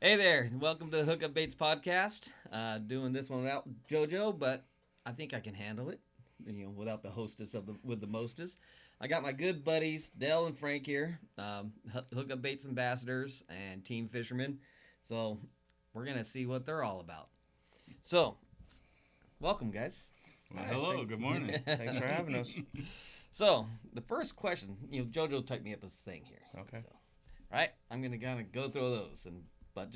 Hey there, welcome to Hookup Baits Podcast. Doing this one without JoJo, but I think I can handle it. Without the hostess with the mostest. I got my good buddies Dell and Frank here, Hookup Baits ambassadors and team fishermen. So we're gonna see what they're all about. So, welcome, guys. Well, hello, good morning. Thanks for having us. So the first question, JoJo typed me up a thing here. Okay. So, right, I'm gonna kind of go through those but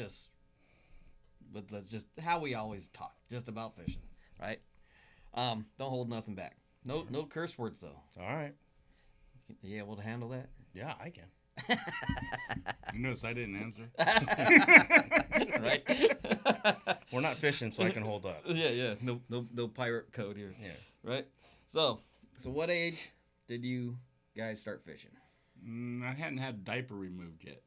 let's just how we always talk, just about fishing, right? Don't hold nothing back. No curse words though. All right. You able to handle that? Yeah, I can. You notice I didn't answer. Right. We're not fishing, so I can hold up. Yeah. No pirate code here. Yeah. Right. So what age did you guys start fishing? I hadn't had diaper removed yet.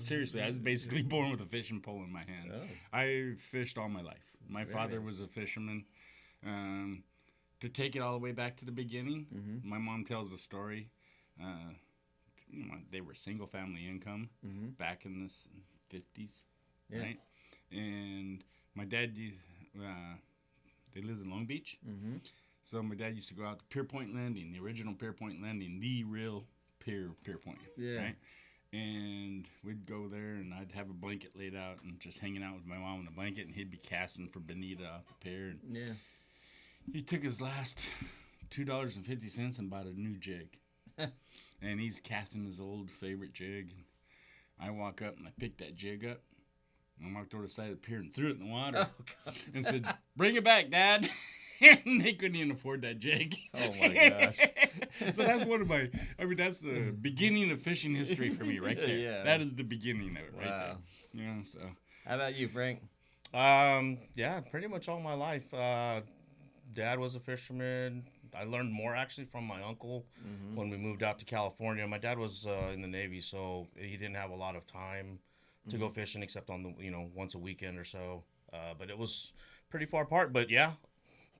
Seriously, I was basically born with a fishing pole in my hand. Oh. I fished all my life. My Very father nice. was a fisherman. To take it all the way back to the beginning, Mm-hmm. my mom tells a story. They were single family income Mm-hmm. back in the 50s, Yeah. right? And my dad, they lived in Long Beach. Mm-hmm. So my dad used to go out to Pier Point Landing, the original Pier Point Landing, the real Pier Point, Yeah. right? And we'd go there, and I'd have a blanket laid out and just hanging out with my mom in a blanket, and he'd be casting for bonita off the pier. And Yeah. he took his last $2.50 and bought a new jig. And he's casting his old favorite jig. And I walk up, and I pick that jig up. And I walked over the side of the pier and threw it in the water. Oh God. And said, "Bring it back, Dad." And they couldn't even afford that jig. Oh my gosh. So that's that's the beginning of fishing history for me right there. Yeah. That is the beginning of it right Wow. there. Yeah, so. How about you, Frank? Yeah, pretty much all my life. Dad was a fisherman. I learned more actually from my uncle Mm-hmm. when we moved out to California. My dad was in the Navy, so he didn't have a lot of time to go fishing except on the once a weekend or so. But it was pretty far apart. But yeah.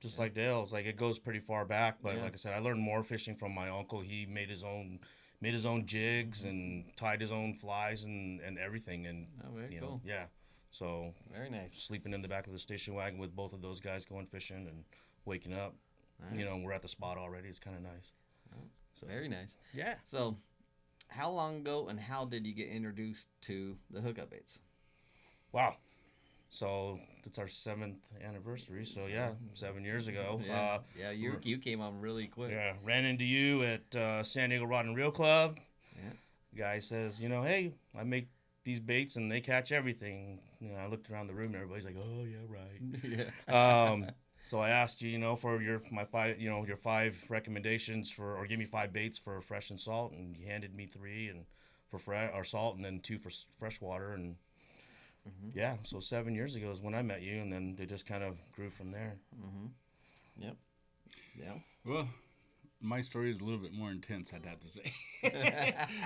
Just like Dale, it's like it goes pretty far back. But Yeah. like I said, I learned more fishing from my uncle. He made his own jigs and tied his own flies and everything. And Oh, very you cool. know, yeah. So Very nice. sleeping in the back of the station wagon with both of those guys going fishing and waking up. All right. We're at the spot already. It's kind of nice. So Very nice. yeah. So, how long ago and how did you get introduced to the hookup baits? Wow. So it's our 7th anniversary. So yeah, 7 years ago. Yeah, you came on really quick. Yeah, ran into you at San Diego Rod and Reel Club. Yeah. Guy says, hey, I make these baits and they catch everything. I looked around the room and everybody's like, oh yeah, right. Yeah. So I asked you, for your 5 recommendations or give me 5 baits for fresh and salt, and you handed me 3 and for salt and then 2 for freshwater, and yeah, so 7 years ago is when I met you, and then they just kind of grew from there. Yep. Yeah. Well, my story is a little bit more intense, I'd have to say.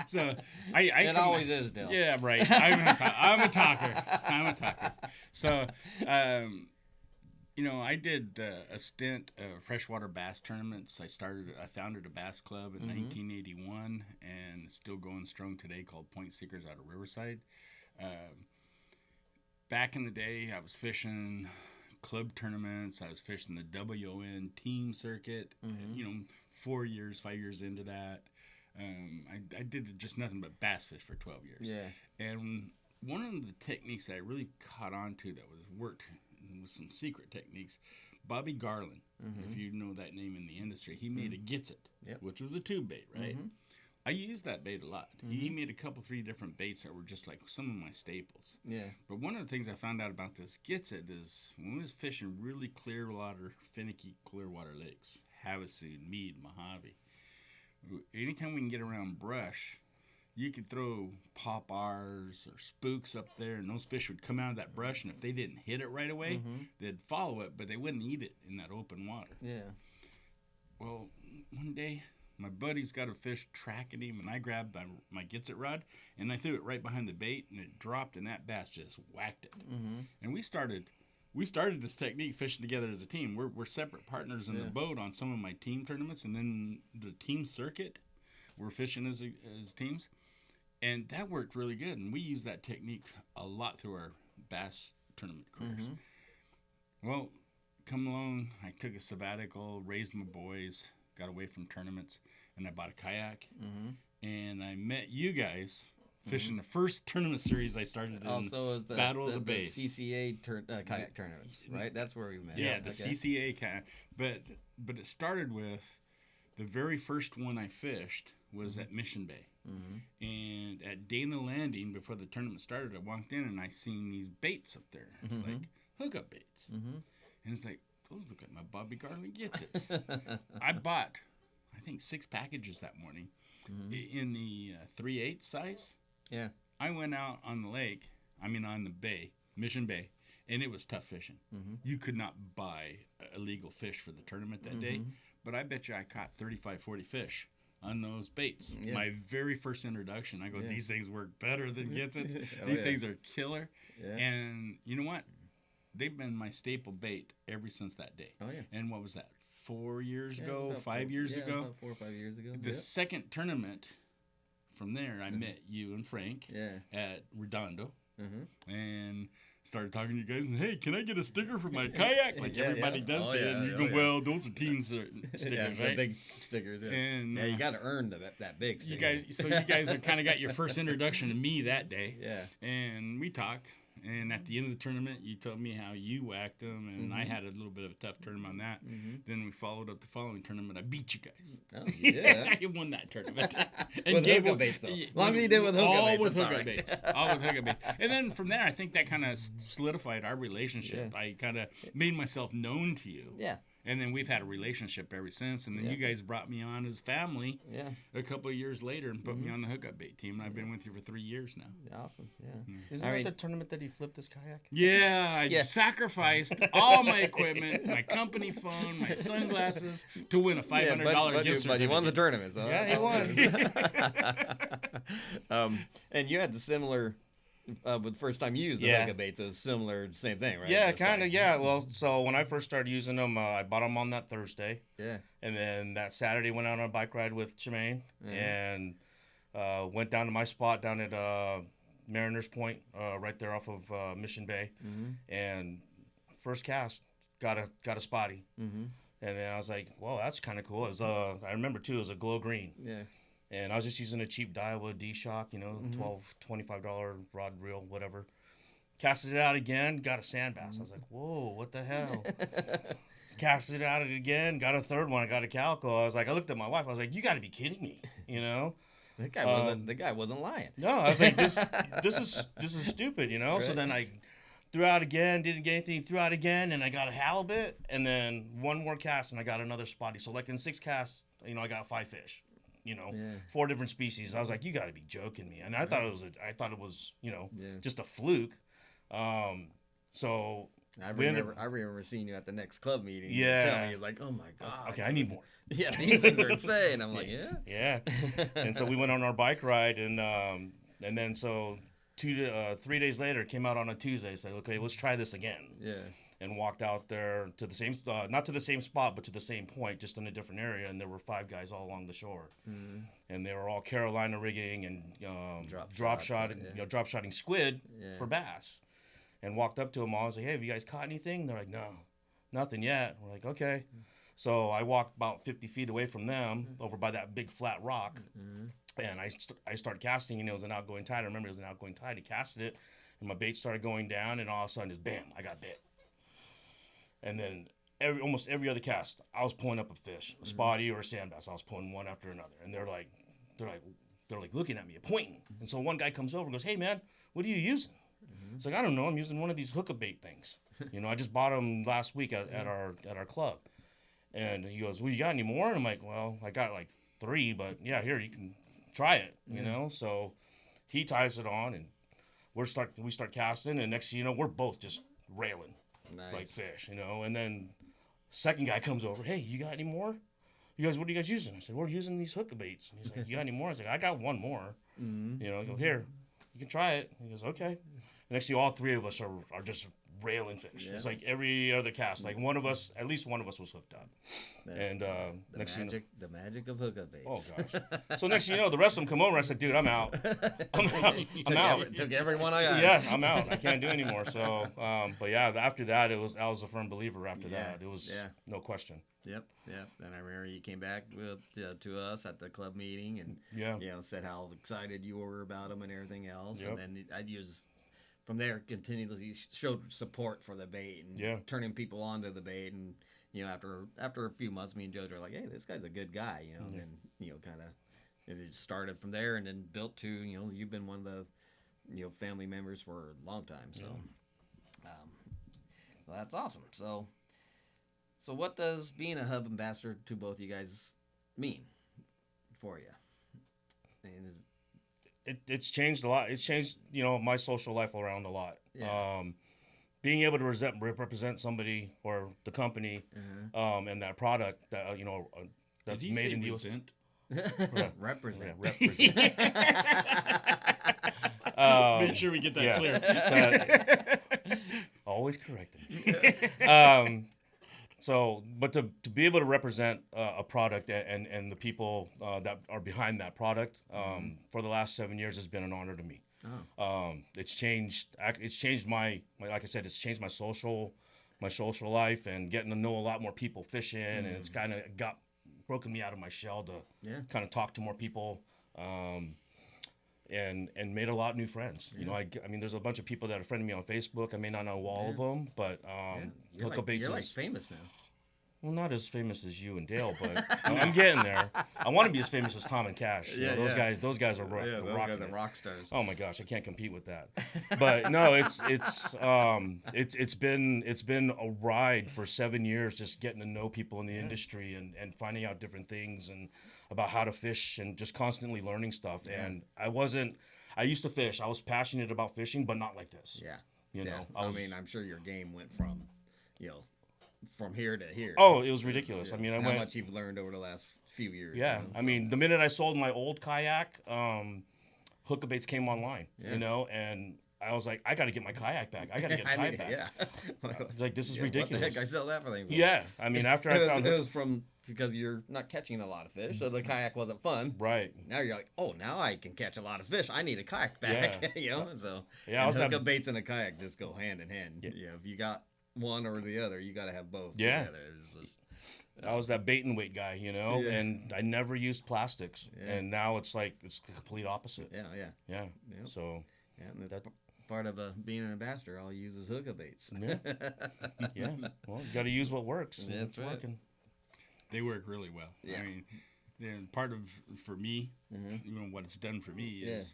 So It always is, Dale. Yeah, right. I'm a talker. So, I did a stint of freshwater bass tournaments. I founded a bass club in 1981, and it's still going strong today, called Point Seekers out of Riverside. Back in the day, I was fishing club tournaments. I was fishing the WON team circuit. 5 years into that. I did just nothing but bass fish for 12 years. Yeah. And one of the techniques that I really caught on to that worked with some secret techniques, Bobby Garland, if you know that name in the industry, he made a Gitsit, which was a tube bait, right? I used that bait a lot. He made a couple, 3 different baits that were just like some of my staples. Yeah. But one of the things I found out about this Gitsit is when we was fishing really clear water, finicky clear water lakes, Havasu, Mead, Mojave, anytime we can get around brush, you could throw pop-Rs or spooks up there, and those fish would come out of that brush, and if they didn't hit it right away, they'd follow it, but they wouldn't eat it in that open water. Yeah. Well, one day, my buddy's got a fish tracking him, and I grabbed my Gitsit rod, and I threw it right behind the bait, and it dropped, and that bass just whacked it. And we started this technique fishing together as a team. We're separate partners in the boat on some of my team tournaments, and then the team circuit, we're fishing as teams. And that worked really good. And we use that technique a lot through our bass tournament careers. Mm-hmm. Well, come along, I took a sabbatical, raised my boys, got away from tournaments, and I bought a kayak. Mm-hmm. And I met you guys fishing the first tournament series I started in Also, is the Battle of the Bays. CCA kayak tournaments, right? That's where we met. Yeah, the Okay. CCA kayak. But it started with the very first one I fished was at Mission Bay. Mm-hmm. And at Dana Landing, before the tournament started, I walked in and I seen these baits up there. It's Mm-hmm. like hookup baits. Mm-hmm. And it's like, those look like my Bobby Garland gets it. I bought, I think, 6 packages that morning in the 3/8 size. Yeah. I went out on the lake, on the bay, Mission Bay, and it was tough fishing. Mm-hmm. You could not buy illegal fish for the tournament that day, but I bet you I caught 35, 40 fish on those baits. Yeah. My very first introduction, I go, Yeah. these things work better than Gitsits. Oh, These yeah. things are killer. Yeah. And you know what? They've been my staple bait ever since that day. Oh, yeah. And what was that? 4 years ago? About 5 years ago? About 4 or 5 years ago. The second tournament from there, I met you and Frank Yeah. at Redondo Mm-hmm. and started talking to you guys. And, hey, can I get a sticker for my kayak? Like Yeah, everybody yeah. does Oh, to you. yeah, And you oh, go, yeah. well, those are team stickers, Yeah, the right? big stickers. Yeah, And you got to earn that big you sticker. guys have kind of got your first introduction to me that day. Yeah. And we talked. And at the end of the tournament, you told me how you whacked them, and I had a little bit of a tough tournament on that. Then we followed up the following tournament. I beat you guys. Oh, yeah. I won that tournament. With hookup baits, though. As long as you did with hookup all baits, with that's all hookup right. baits. All with hookup baits. And then from there, I think that kind of solidified our relationship. Yeah. I kind of made myself known to you. Yeah. And then we've had a relationship ever since. And then Yeah. you guys brought me on as family Yeah. a couple of years later and put me on the hookup bait team. And I've been with you for 3 years now. Awesome. Yeah. Isn't I that mean- the tournament that he flipped his kayak? Yeah, I Yeah. sacrificed all my equipment, my company phone, my sunglasses to win a $500 gift certificate. But you won the tournament, so Yeah, he won. And you had the similar, with the first time you used the Yeah. hookup baits, it was similar, same thing, right? Yeah, Just kind of. like- Yeah. Well, so when I first started using them, I bought them on that Thursday, Yeah. and then that Saturday went out on a bike ride with Tremaine, and went down to my spot down at Mariners Point, right there off of Mission Bay, and first cast got a spotty, and then I was like, "Well, that's kind of cool." It was, I remember too, it was a glow green. Yeah. And I was just using a cheap Daiwa D-Shock, $25 rod reel, whatever. Casted it out again, got a sand bass. I was like, whoa, what the hell? Casted it out again, got a third one. I got a calico. I looked at my wife. I was like, you got to be kidding me, The guy wasn't lying. No, I was like, this is stupid, So Right. then I threw out again, didn't get anything. Threw out again, and I got a halibut, and then one more cast, and I got another spotty. So like in 6 casts, I got 5 fish. Yeah. 4 different species. I was like, you got to be joking me. And I thought it was, Yeah. just a fluke. So I we ended- remember seeing you at the next club meeting. Yeah. You telling me, like, oh my god. okay, I need more. Yeah, these things are insane. I'm like, yeah. Yeah. And so we went on our bike ride, and then so 3 days later, came out on a Tuesday. Said, okay, let's try this again. Yeah. And walked out there to the same, not to the same spot, but to the same point, just in a different area. And there were 5 guys all along the shore, and they were all Carolina rigging and drop shotting squid Yeah. for bass. And walked up to them all. I was like, hey, have you guys caught anything? They're like, no, nothing yet. We're like, okay. So I walked about 50 feet away from them, over by that big flat rock, and I started casting, and it was an outgoing tide. I remember it was an outgoing tide. I casted it, and my bait started going down, and all of a sudden, just bam, I got bit. And then almost every other cast, I was pulling up a fish, a spotty or a sand bass. I was pulling one after another, and they're like looking at me, pointing. And so one guy comes over and goes, "Hey man, what are you using?" It's like, I don't know. I'm using one of these hookup bait things. I just bought them last week at our club. And he goes, "Well, you got any more?" And I'm like, "Well, I got like 3, but yeah, here, you can try it." So he ties it on, and we start casting, and next thing you know, we're both just railing. Nice. Like fish, And then second guy comes over, "Hey, you got any more? What are you guys using?" I said, "We're using these hookup baits." And he's like, "You got any more?" I was like, "I got one more." He goes, "Here, you can try it." He goes, "Okay." Next thing you know, all 3 of us are just railing fish. Yeah. It's like every other cast. Like at least one of us was hooked on. And the magic of hookup baits. Oh gosh. So next thing you know, the rest of them come over. I said, dude, I'm out. I'm out. Took everyone I got. Yeah, I'm out. I can't do anymore. So, but yeah, after that, I was a firm believer. After that, it was no question. Yep. And I remember you came back to us at the club meeting and said how excited you were about them and everything else. Yep. And then I'd use from there continuously showed support for the bait and turning people onto the bait. And after a few months, me and Jojo were like, hey, this guy's a good guy, and kind of it just started from there and then built to you've been one of the family members for a long time. So well, that's awesome. So what does being a hub ambassador to both you guys mean for you? And it's changed a lot. It's changed, my social life around a lot. Yeah. Being able to represent somebody or the company, and that product that that's made in the US. Represent. Make sure we get that clear. Always correcting. So, but to be able to represent a product and the people that are behind that product for the last 7 years has been an honor to me. Oh. It's changed my like I said, it's changed my social life and getting to know a lot more people fishing, and it's kind of broken me out of my shell to kind of talk to more people. And made a lot of new friends. I mean, there's a bunch of people that are friending me on Facebook. I may not know all of them, but Hookup Baits you're like is famous now. well, not as famous as you and Dale, but I'm getting there. I want to be as famous as Tom and Cash. Those guys are Those guys are rocking rock stars. Oh my gosh, I can't compete with that. But no, it's been a ride for 7 years, just getting to know people in the industry and finding out different things and about how to fish and just constantly learning stuff. And I used to fish. I was passionate about fishing, but not like this. Yeah. I mean, I'm sure your game went from here to here. Oh, it was ridiculous. I mean, how much you've learned over the last few years. Yeah. I mean, the minute I sold my old kayak, Hookup Baits came online, and I was like, I got to get my kayak back. I got to get a kayak back. Yeah. It's like, this is ridiculous. What the heck I sell that for? Yeah. I mean, after I found it was from because you're not catching a lot of fish, so the kayak wasn't fun. Right. Now you're like, oh, now I can catch a lot of fish. I need a kayak back. So Hookup Baits and a kayak just go hand in hand. Yeah. If you got one or the other, you got to have both. Yeah. Together. I was that bait and weight guy, and I never used plastics, and now it's like it's the complete opposite. Yeah. So and that's part of being an ambassador. All you use is Hookup Baits. Yeah. Well, you got to use what works. Yeah, that's right. Working. They work really well. Yeah. I mean, part of for me, what it's done for me is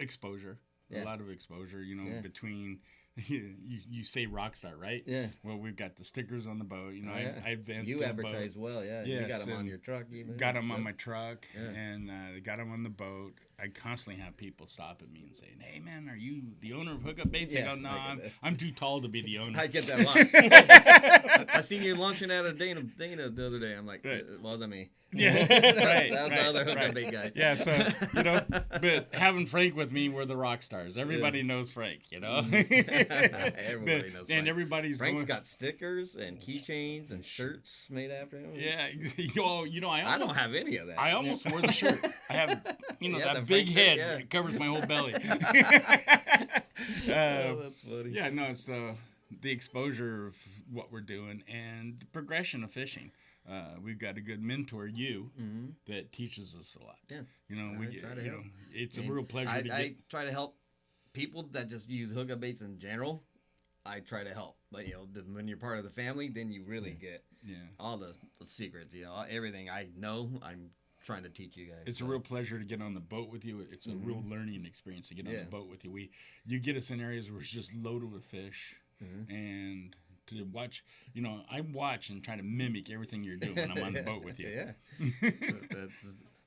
exposure. Yeah. A lot of exposure. Between. You say rock star, right? Yeah. Well, we've got the stickers on the boat. I advanced. You the advertise boat. well, yeah. Yes, you got them on your truck, even. Got them on my truck, Yeah. and got them on the boat. I constantly have people stop at me and saying, "Hey, man, are you the owner of Hookup Baits?" I go, "No, I'm too tall to be the owner." I get that a lot. I seen you launching at a Dana the other day. I'm like, it wasn't me. Yeah, that was the other Hookup Bait guy. Yeah, so but having Frank with me, we're the rock stars. Everybody knows Frank, Everybody knows Frank. And everybody's Frank's got stickers and keychains and shirts made after him. Yeah, I don't have any of that. I almost wore the shirt. I have, that big head that covers my whole belly. That's funny. Yeah, no, it's the exposure of what we're doing and the progression of fishing. We've got a good mentor, that teaches us a lot. Yeah, it's a real pleasure to get. I try to help people that just use Hookup Baits in general. I try to help, but when you're part of the family, then you really get all the secrets. Everything I know, I'm trying to teach you guys. It's a real pleasure to get on the boat with you. It's a real learning experience to get on the boat with you. You get us in areas where it's just loaded with fish, and to watch, I watch and try to mimic everything you're doing when I'm on the boat with you. Yeah,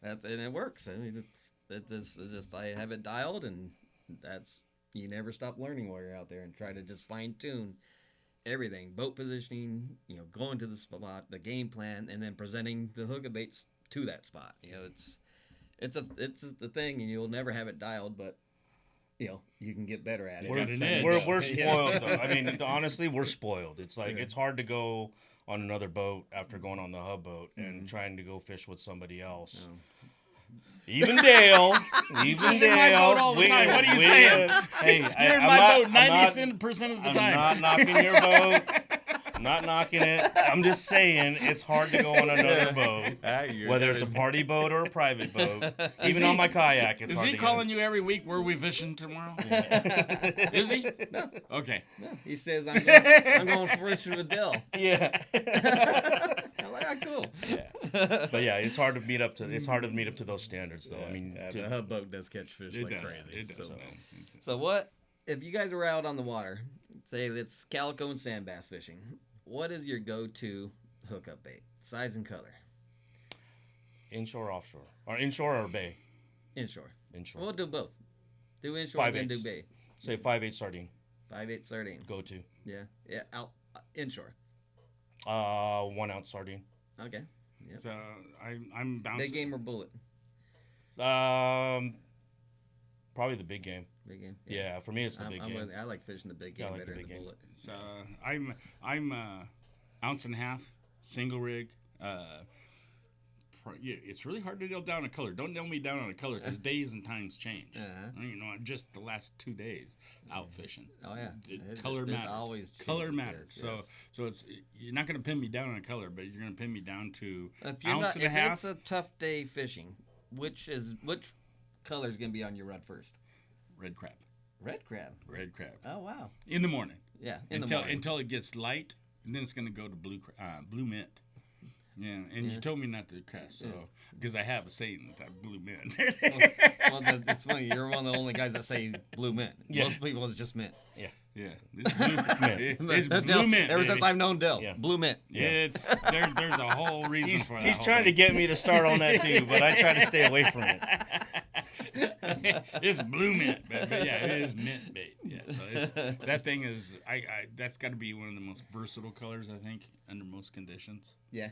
that's and it works. I mean, it's just I have it dialed, and you never stop learning while you're out there, and try to just fine tune everything, boat positioning, going to the spot, the game plan, and then presenting the Hookup Baits to that spot. It's the thing, and you'll never have it dialed, but you can get better at it. We're spoiled, though. I mean, honestly, we're spoiled. It's like it's hard to go on another boat after going on the hub boat and trying to go fish with somebody else. Even Dale. Even Dale. My boat all the time. What are you saying? Hey, you're in my boat 90% of the time. I'm not knocking your boat. I'm not knocking it. I'm just saying it's hard to go on another boat, whether it's a party boat or a private boat. Even on my kayak, it's hard to Is he calling you every week? Where we fishing tomorrow? Yeah. Is he? No. Okay. No. He says I'm going fishing with Dell. Yeah. I'm like, ah, cool. Yeah. But yeah, it's hard to meet up to those standards, though. I mean, the hub boat does catch fish crazy. It does, man. So what if you guys were out on the water? Say it's calico and sand bass fishing. What is your go-to hookup bait? Size and color. Inshore, offshore, or inshore or bay. Inshore. Inshore. We'll do both. Do inshore and then do bay. Say 5/8 sardine. 5/8 sardine. Go to. Yeah. Out inshore. 1 ounce sardine. Okay. Yep. So I'm bouncing. Big game or bullet? Probably the big game. Big game. Yeah, for me it's the big game. I like fishing the big game better than the bullet. So I'm ounce and a half single rig. It's really hard to nail down a color. Don't nail me down on a color because days and times change. Just the last 2 days out fishing. Oh yeah, color matters. Always color matters. Yes. So it's you're not going to pin me down on a color, but you're going to pin me down to if ounce and a half. If it's a tough day fishing, which color is going to be on your rod first? Red crab. Red crab. Red crab. Oh wow. In the morning. Yeah. Until it gets light, and then it's going to go to blue mint. Yeah, and you told me not to cuss, so because I have a saying with that blue mint. Well, it's funny. You're one of the only guys that say blue mint. Yeah. Most people it's just mint. Yeah. It's blue mint. It's blue mint. Ever since I've known Dell, blue mint. Yeah. There's a whole reason for that. He's trying to get me to start on that too, but I try to stay away from it. It's blue mint, but yeah, it is mint bait. Yeah, so that thing is that's got to be one of the most versatile colors I think under most conditions. Yeah.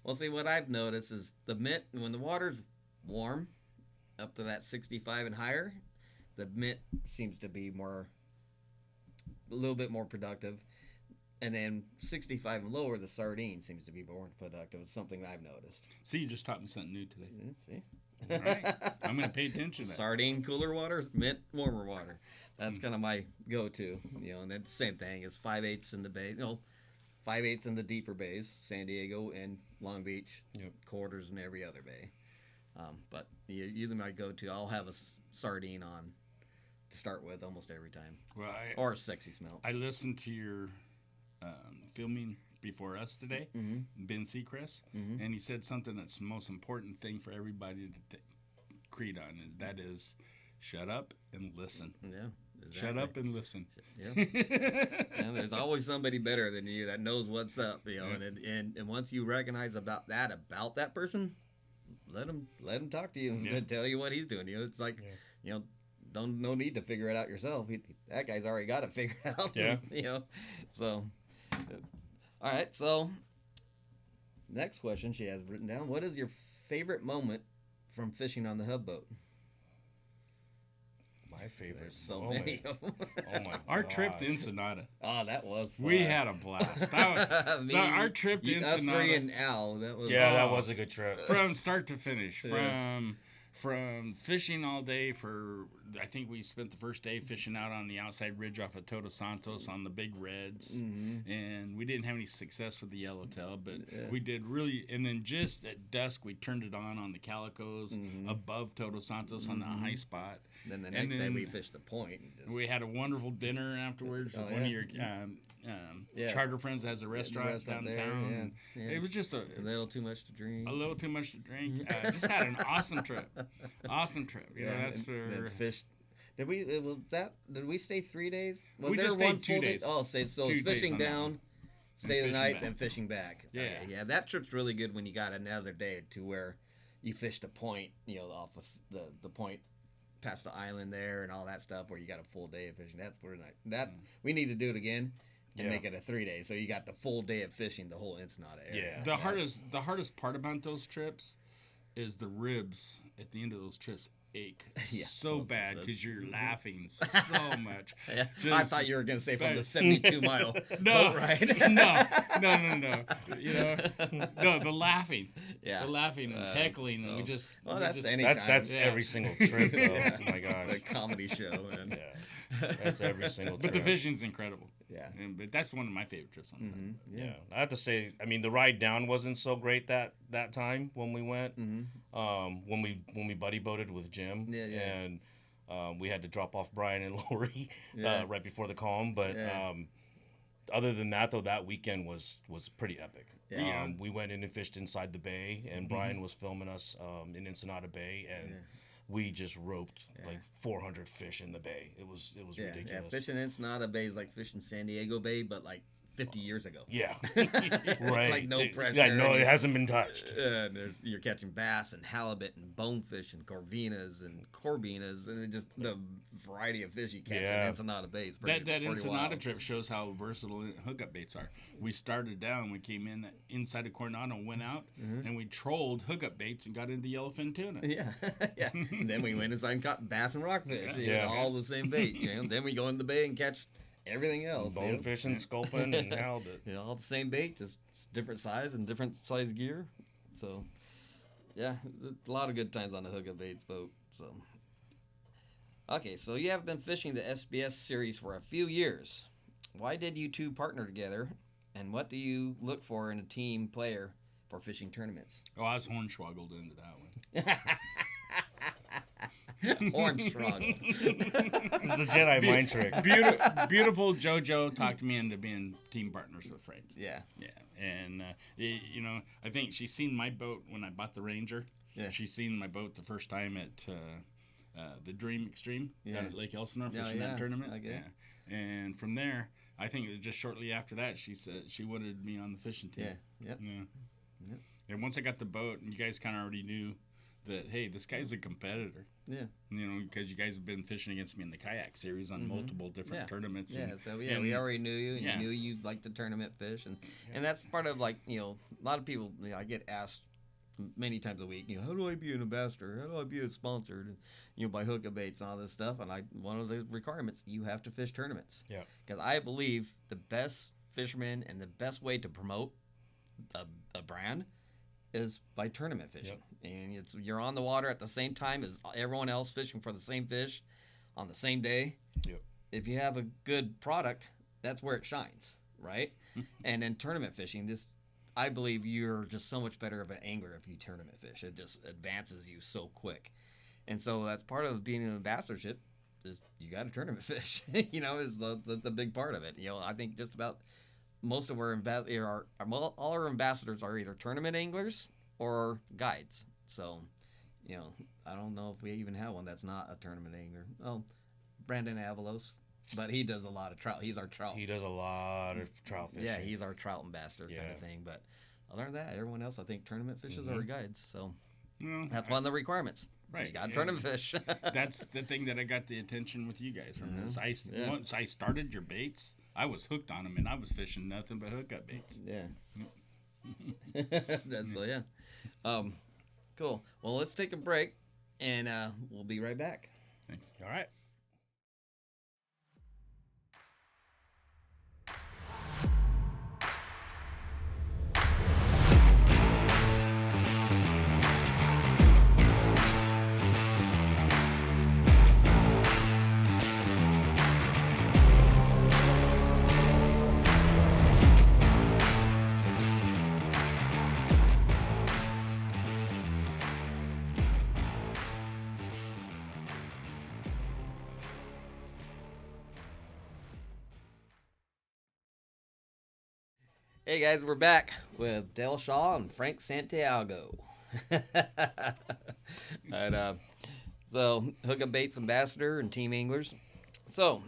Well, see, what I've noticed is the mint, when the water's warm, up to that 65 and higher, the mint seems to be a little bit more productive. And then 65 and lower, the sardine seems to be more productive. It's something I've noticed. See, you just taught me something new today. See? All right. I'm going to pay attention to that. Sardine, cooler water, mint, warmer water. That's kind of my go-to. And then the same thing. It's 5/8 in the bay. 5/8 in the deeper bays, San Diego and Long Beach, quarters in every other bay. But usually my go-to, I'll have a sardine on to start with almost every time. Well, or a sexy smelt. I listened to your filming before us today, Ben Seacrest, and he said something that's the most important thing for everybody to creed on, that is shut up and listen. Yeah. Exactly. Shut up and listen. Yeah. And there's always somebody better than you that knows what's up, and once you recognize about that person, let him talk to you and tell you what he's doing. It's like, no need to figure it out yourself. That guy's already got it figured out. Yeah. So, all right. So, next question she has written down: what is your favorite moment from fishing on the hub boat? My favorite. There's so moment. many of them. Oh my! Our trip to Ensenada. Oh, that was fun. We had a blast. Our trip to Ensenada. Us three and Al. That was. Yeah, that was a good trip. From start to finish. From fishing all day I think we spent the first day fishing out on the outside ridge off of Todos Santos on the big reds, and we didn't have any success with the yellowtail, but we did really. And then just at dusk, we turned it on the calicos above Todos Santos on the high spot. Then the next day we fished the point. We had a wonderful dinner afterwards with one of your charter friends that has a restaurant downtown. Yeah. It was just a little too much to drink. A little too much to drink. Just had an awesome trip. Awesome trip. That's for fish. Did we stay 3 days? We just stayed 2 days. Oh, so it's fishing down, stay the night, then fishing back. Yeah. Okay, yeah. That trip's really good when you got another day to where you fished a point, off of the point past the island there and all that stuff where you got a full day of fishing. That's pretty nice. We need to do it again and make it a 3 day. So you got the full day of fishing the whole Ensenada area. Yeah. The hardest part about those trips is the ribs at the end of those trips. ache Yeah. so Well, bad so- because you're laughing so much. Yeah. I Just- thought you were gonna say from the but- 72-mile No, boat ride. no. You know, no, the laughing, Yeah. the laughing and heckling, and oh. we just, Well, we that's just any- That's Yeah. every single trip, though. Oh my gosh. The comedy show. And, Yeah, that's every single But trip. the fishing's incredible. Yeah. But that's one of my favorite trips on the boat. Mhm. Yeah, I have to say, I mean, the ride down wasn't so great that time when we went. Mhm. When we buddy boated with Jim, Yeah, yeah. and we had to drop off Brian and Lori Yeah. right before the calm. But Yeah. other than that, though, that weekend was pretty epic. Yeah. We went in and fished inside the bay, and Brian was filming us in Ensenada Bay, and we just roped like 400 fish in the bay. It was Yeah. ridiculous. Fishing Ensenada Bay is like fishing San Diego Bay, but like 50 years ago. Yeah, right. Like no pressure. Yeah, no, it hasn't been touched. You're catching bass and halibut and bonefish and corvinas and corbinas and just the variety of fish you catch Yeah. in Ensenada Bay. Is pretty, That pretty Ensenada wild. trip shows how versatile hookup baits are. We started down, we came in inside of Coronado, went out, and we trolled hookup baits and got into yellowfin tuna. Yeah, yeah. And then we went inside and caught bass and rockfish. You know, Yeah. all the same bait. You know, then we go in the bay and catch everything else. you know. Bonefish and sculpin and halibut. You know, all the same bait, just different size and different size gear. So, yeah, a lot of good times on the Hookup Baits boat. So, okay, so you have been fishing the SBS series for a few years. Why did you two partner together, and what do you look for in a team player for fishing tournaments? Oh, I was hornswoggled into that one. Hornswoggle. This is the Jedi mind trick. Beautiful JoJo talked me into being team partners with Frank. Yeah. Yeah, and you know, I think she's seen my boat when I bought the Ranger. Yeah. She's seen my boat the first time at the Dream Extreme down Yeah. at Lake Elsinore Yeah, fishing yeah, that tournament. I get it. Yeah, and from there, I think it was just shortly after that she said she wanted me on the fishing team. Yeah. Yep. Yeah. Yep. And once I got the boat, and you guys kind of already knew that, hey, this guy's a competitor. Yeah. You know, because you guys have been fishing against me in the kayak series on multiple different Yeah. tournaments. Yeah, and, so yeah, and- we already knew you, and yeah. you knew you'd like to tournament fish, and that's part of, like, you know, a lot of people, you know, I get asked many times a week, you know, how do I be an ambassador? How do I be a sponsored? And, you know, by Hookup Baits and all this stuff, and one of the requirements, you have to fish tournaments. Yeah. Because I believe the best fisherman and the best way to promote a brand is by tournament fishing. And you're on the water at the same time as everyone else fishing for the same fish on the same day. Yep. If you have a good product, that's where it shines, right? And in tournament fishing, I believe you're just so much better of an angler if you tournament fish. It just advances you so quick. And so that's part of being an ambassadorship is you got to tournament fish. You know, is the big part of it. You know, I think just about most of all our ambassadors are either tournament anglers or guides. So, you know, I don't know if we even have one that's not a tournament angler. Oh, Brandon Avalos, but he does a lot of trout. He's our trout. He does a lot of trout fishing. Yeah, he's our trout ambassador kind Yeah. of thing. But other than that, everyone else, I think tournament fishes are guides. So Well, that's one of the requirements. Right, You got to yeah. tournament fish. that's the thing that I got the attention with you guys from this. Yeah. Once I started your baits, I was hooked on them, and I was fishing nothing but hookup baits. Yeah. That's yeah. Cool. Well, let's take a break, and we'll be right back. Thanks. All right. Hey guys, we're back with Dale Shaw and Frank Santiago. And so Hookup Baits ambassador and team anglers. So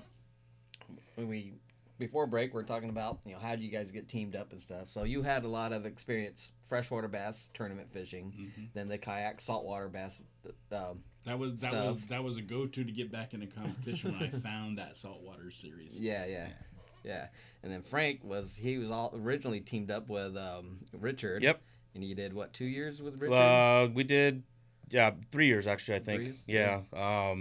before break we're talking about, you know, how do you guys get teamed up and stuff. So you had a lot of experience freshwater bass tournament fishing, then the kayak saltwater bass. That was Stuff. a go-to to get back into competition when I found that saltwater series. Yeah. And then Frank was all originally teamed up with Richard. Yep. And you did what, 2 years with Richard? We did Yeah, 3 years actually, I think. 3 years? Yeah.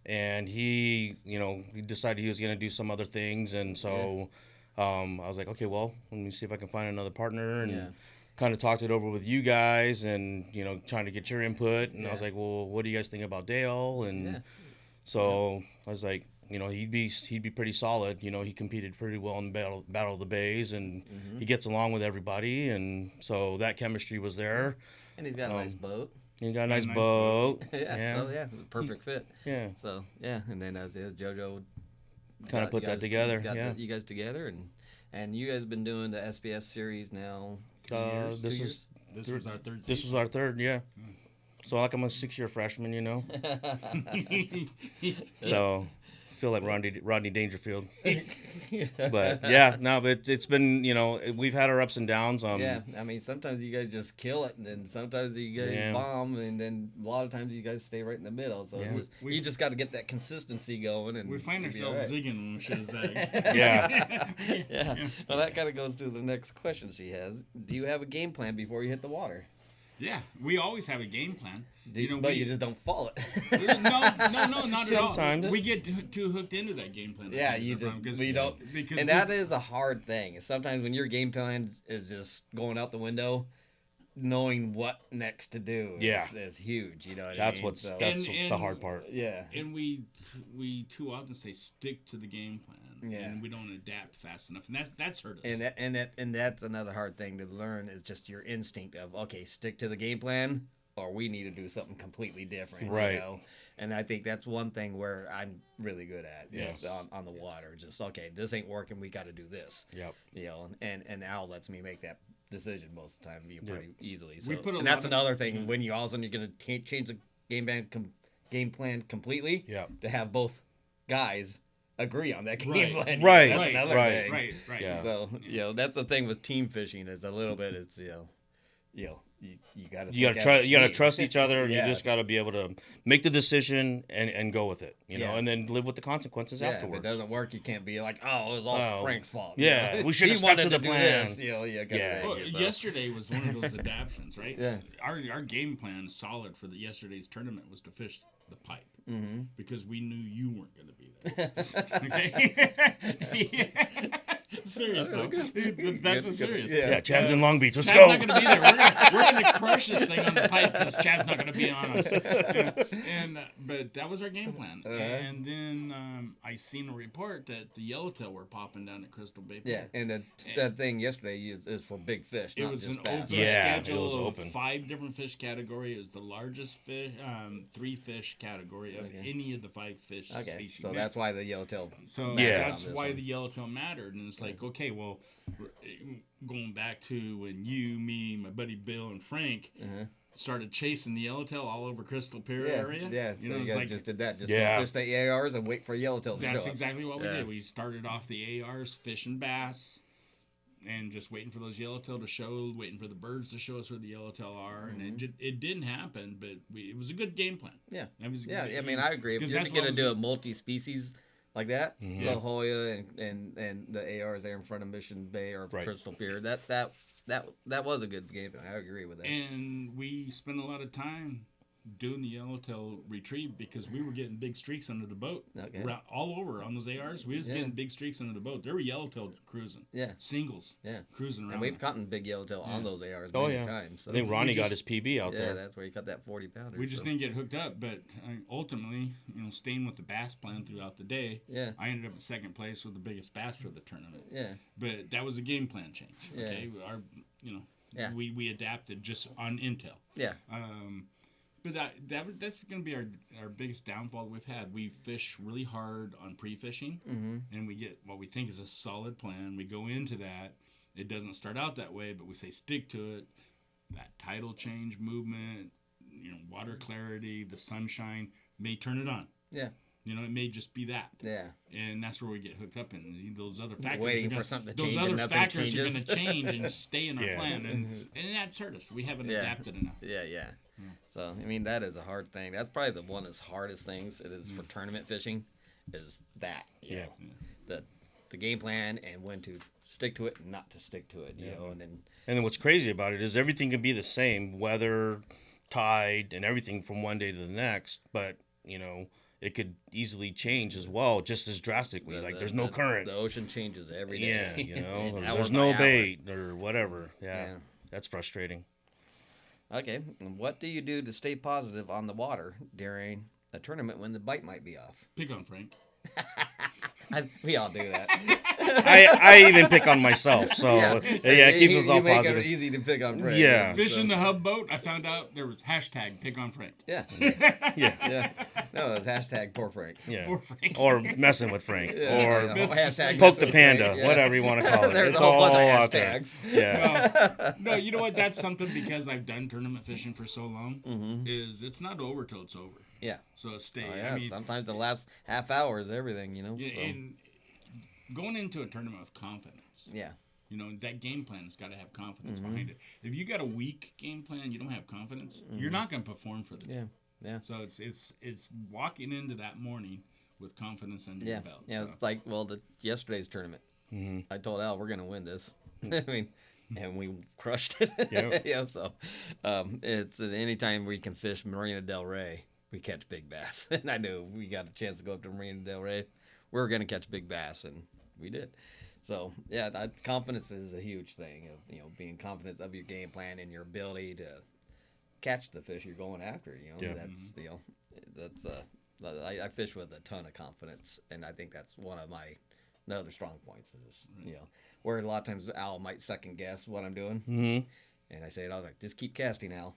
And he, he decided he was going to do some other things, and so I was like, okay, well, let me see if I can find another partner, and kind of talked it over with you guys, and trying to get your input, and I was like, well, what do you guys think about Dale? And so I was like, he'd be pretty solid. He competed pretty well in Battle of the Bays, and he gets along with everybody, and so that chemistry was there. And he's got a nice boat. He got a nice boat. So it was a perfect fit. Yeah. So and then as JoJo kind of put that together. You guys together, and you guys have been doing the SBS series now. This was our third. This was our third. Yeah. So like I'm a 6-year freshman, So feel like Rodney Dangerfield. But but it's been, we've had our ups and downs. I mean, sometimes you guys just kill it, and then sometimes you guys bomb, and then a lot of times you guys stay right in the middle. So you just got to get that consistency going. And we find ourselves zigging when we should have zagged. Yeah. Well, that kind of goes to the next question she has. Do you have a game plan before you hit the water? Yeah, we always have a game plan. But you just don't follow it. No, not at all. Sometimes we get too hooked into that game plan. Yeah, you don't. And that is a hard thing. Sometimes when your game plan is just going out the window, knowing what next to do is huge. You know what I mean? That's the hard part. Yeah. And we too often say stick to the game plan. Yeah. And we don't adapt fast enough, and that's hurt us. And that's another hard thing to learn is just your instinct of stick to the game plan, or we need to do something completely different. Right. And I think that's one thing where I'm really good at. Yes. On the water, just this ain't working. We got to do this. Yep. And Al lets me make that decision most of the time pretty easily. So, we put and that's another thing when you all of a sudden you're going to change the game plan completely. Yeah. To have both guys agree on that game plan. Right. That's another thing. Right. Yeah. So that's the thing with team fishing is a little bit. It's you gotta trust each other. Yeah. You just gotta be able to make the decision and go with it. And then live with the consequences afterwards. If it doesn't work, you can't be like, oh, it was all Frank's fault. Yeah, we should have stuck to the plan. Yesterday was one of those adaptions, right? Yeah. Our game plan, solid for yesterday's tournament, was to fish the pipe. Mm-hmm. Because we knew you weren't going to be there. Okay? Serious though. That's a serious. Yeah, Chad's in Long Beach. Let's Chad's go. Not going to be there. We're going to crush this thing on the pipe because Chad's not going to be on us. But that was our game plan. And then I seen a report that the yellowtail were popping down at Crystal Bay. Yeah, and that thing yesterday is for big fish. It not was just an bass. open schedule of 5 different fish category. It was the largest fish, 3 fish category of any of the 5 fish species. So that's why the yellowtail. So that's why the yellowtail mattered, and it's like, okay, well, going back to when you, me, my buddy Bill, and Frank started chasing the yellowtail all over Crystal Pier area. Yeah, so you guys just did that. Just go fish the ARs and wait for yellowtail to show up. That's exactly what we did. We started off the ARs fishing bass and just waiting for those yellowtail to show, waiting for the birds to show us where the yellowtail are. And it didn't happen, but it was a good game plan. Yeah. I mean, I agree. If you're going to do a multi-species like that, La Jolla and the ARs there in front of Mission Bay or Crystal Pier, that was a good game plan. I agree with that. And we spent a lot of time doing the yellowtail retrieve because we were getting big streaks under the boat. Okay. All over on those ARs. We was getting big streaks under the boat. There were yellowtail cruising. Yeah. Singles. Yeah. Cruising around. And we've caught big yellowtail on those ARs many times. So. I think Ronnie got his PB out there. Yeah, that's where he caught that 40-pounder. We just didn't get hooked up, but ultimately, staying with the bass plan throughout the day, I ended up in second place with the biggest bass for the tournament. Yeah. But that was a game plan change. Okay. We adapted just on intel. Yeah. But that's going to be our biggest downfall that we've had. We fish really hard on pre-fishing, and we get what we think is a solid plan. We go into that. It doesn't start out that way, but we say stick to it. That tidal change movement, water clarity, the sunshine may turn it on. Yeah. It may just be that. Yeah. And that's where we get hooked up in. Those other factors. Waiting for something to change. Those other and factors changes. are going to change and stay in our plan. And that's hurt us. We haven't adapted enough. Yeah. So, I mean, that is a hard thing. That's probably the one of the hardest things it is for tournament fishing is that. You know, the game plan and when to stick to it and not to stick to it. You know, and then what's crazy about it is everything can be the same, weather, tide and everything from one day to the next, but it could easily change as well, just as drastically. There's no current. The ocean changes every day. Yeah, or hour there's by no hour. bait or whatever. Yeah, that's frustrating. Okay, and what do you do to stay positive on the water during a tournament when the bite might be off? Pick on Frank. We all do that. I even pick on myself, so it keeps us all you make positive. it easy to pick on Frank. Yeah. Fishing the hub boat, I found out there was hashtag pick on Frank. Yeah. Yeah. No, it was hashtag poor Frank. Yeah. Poor Frank. Or messing with Frank. Or hashtag poke the messing with panda, Frank, yeah. whatever you want to call it. There's It's a whole all bunch of out there. hashtags. Yeah. No, you know what? That's something because I've done tournament fishing for so long. Mm-hmm. Is it's not over till it's over. Yeah. So stay. Oh, yeah. I mean, Sometimes the last half hour is everything, yeah, so. and going into a tournament with confidence. Yeah. That game plan's got to have confidence Mm-hmm. behind it. If you got a weak game plan, you don't have confidence. You're not going to perform for the day. Yeah. So it's walking into that morning with confidence under your belt. Yeah, so. it's like, yesterday's tournament. Mm-hmm. I told Al, we're going to win this. I mean, and we crushed it. Yeah. So it's anytime we can fish Marina Del Rey, we catch big bass. And I knew we got a chance to go up to Marina Del Rey. We were going to catch big bass, and we did. So, yeah, confidence is a huge thing of, being confident of your game plan and your ability to catch the fish you're going after, Yeah. I fish with a ton of confidence, and I think that's one of my other strong points is, where a lot of times Al might second guess what I'm doing. Mm-hmm. And I say it, I was like, just keep casting, Al.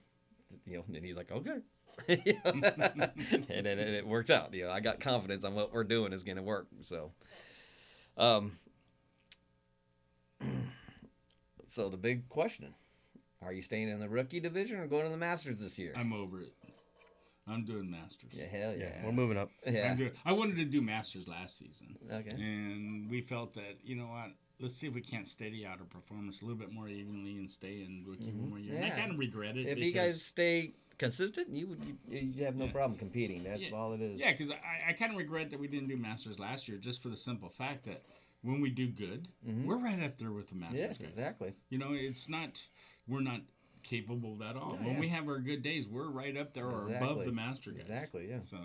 And he's like, okay. And then it works out. I got confidence on what we're doing is going to work. So, so the big question, are you staying in the rookie division or going to the Masters this year? I'm over it. I'm doing Masters. Yeah, hell yeah. We're moving up. Yeah. I wanted to do Masters last season. Okay. And we felt that, you know what, let's see if we can't steady out our performance a little bit more evenly and stay in rookie one more year. And I kind of regret it. If you guys stay consistent, you have no problem competing. That's all it is. Yeah, because I kind of regret that we didn't do Masters last year just for the simple fact that when we do good, we're right up there with the Masters guys. Exactly. We're not capable of that all. When we have our good days, we're right up there or above the Master guys. Exactly, yeah. So